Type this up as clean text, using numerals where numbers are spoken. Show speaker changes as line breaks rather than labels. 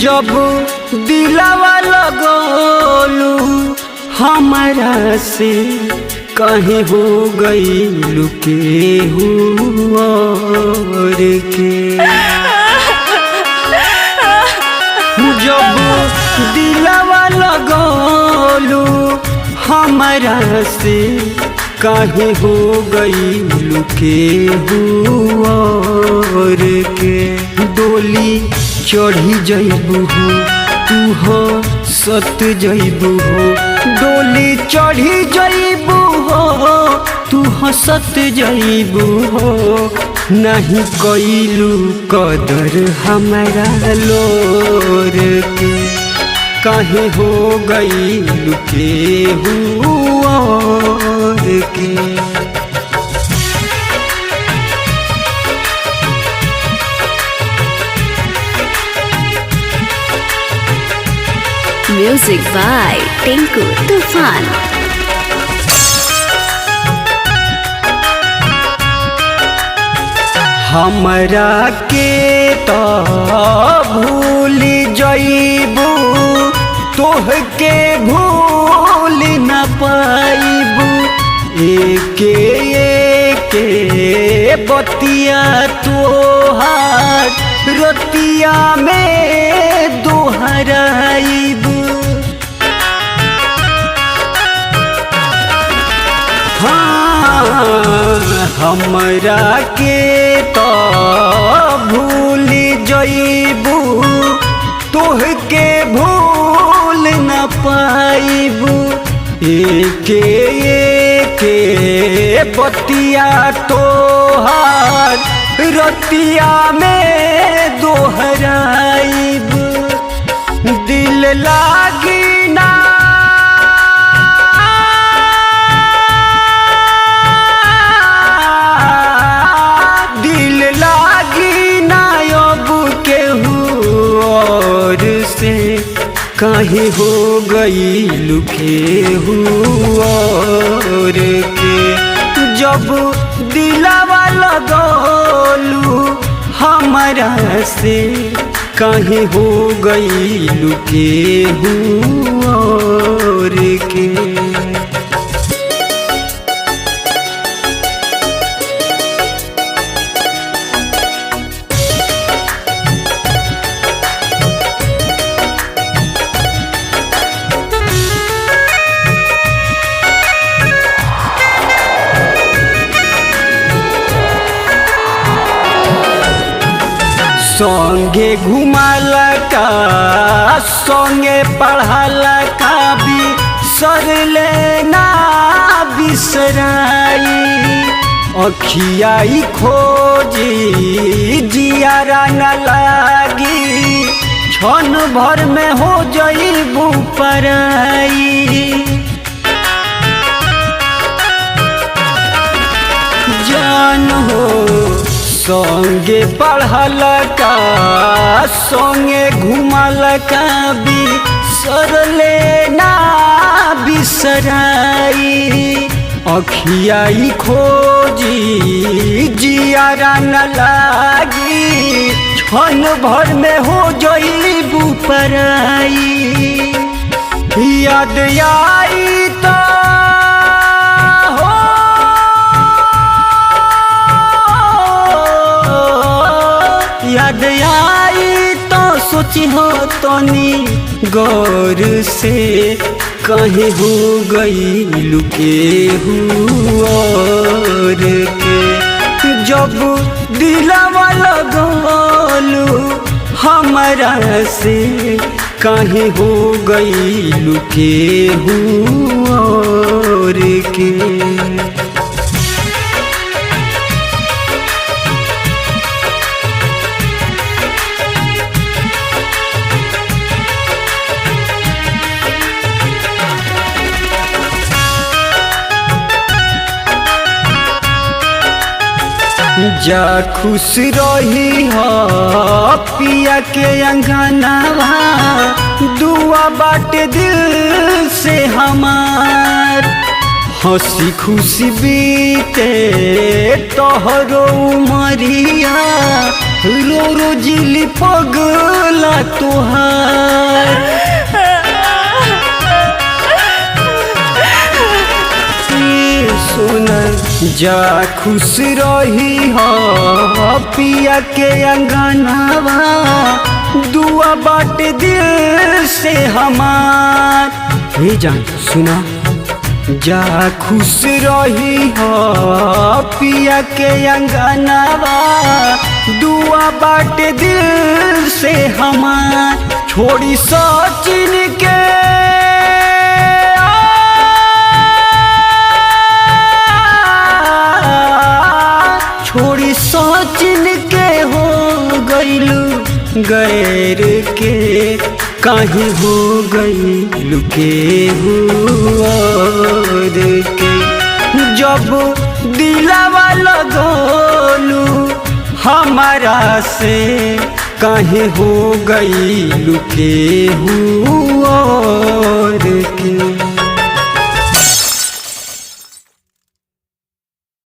जब दिलवा लगोलू हमारा से कहीं हो गई लुके और के। जब दिलवा लगोलू हमारा से कहीं हो गई लुके और के। डोली चढ़ी जइबू हो तू हो सत जइबू हो, डोली चढ़ी जइबू हो तू हो सत जइबू हो। नहीं कइलू कदर हमारा लोर के, काहे हो गई लुके और के।
Music by Tinku Tufan।
हमरा के तो भूल जइबू, तोहके भूल न पाइबू। एके एके बतिया तोहार रतिया में दोहराइबू। हमरा के तो भूल जइबू, तोहके भूल न पाइबू। एके एके बतिया तोहार रतिया में दोहराइबू। दिल लागी ना काहे हो गई लुके और के। जब दिलवा लगोलू हमारा से काहे हो गई लुके और के। संगे घुमाला का संगे पढ़ाला का भी सर लेना बिसराई। अखियाई खोजी जियारा न लागी, क्षण भर में हो जइबू पराई। जान हो संगे पढ़ल का संगे घुमल का भी सर लेना बिसराई। अखियाई खोजी जियारा न लागी, क्षण भर में हो जइबू पराई। याद आई तो याद आई तो सोची हो तनी गौर से, कहीं हो गई लुके और के। जब दिलवा लगोलू हमारा से कहीं हो गई लुके और के। जा खुश रही हो पिया के अंगनावा, दुआ बाटे दिल से हमार। हंसी खुशी बीते तोहरो उमरिया, रो रो जिली पगला तुहार। सुन जा खुश रही हो पिया के अंगनावा, दुआ बाटे दिल से हमार। हे जान सुना, जा खुश रही हो पिया के अंगनावा, दुआ बाटे दिल से हमार। छोड़ी सचिन के छोड़ी सचिन के हो गईलू गैर के, काहे हो गईलू के हुआर के। जब दिलावा लगोलू हमारा से, काहे हो गईलू के हुआर के।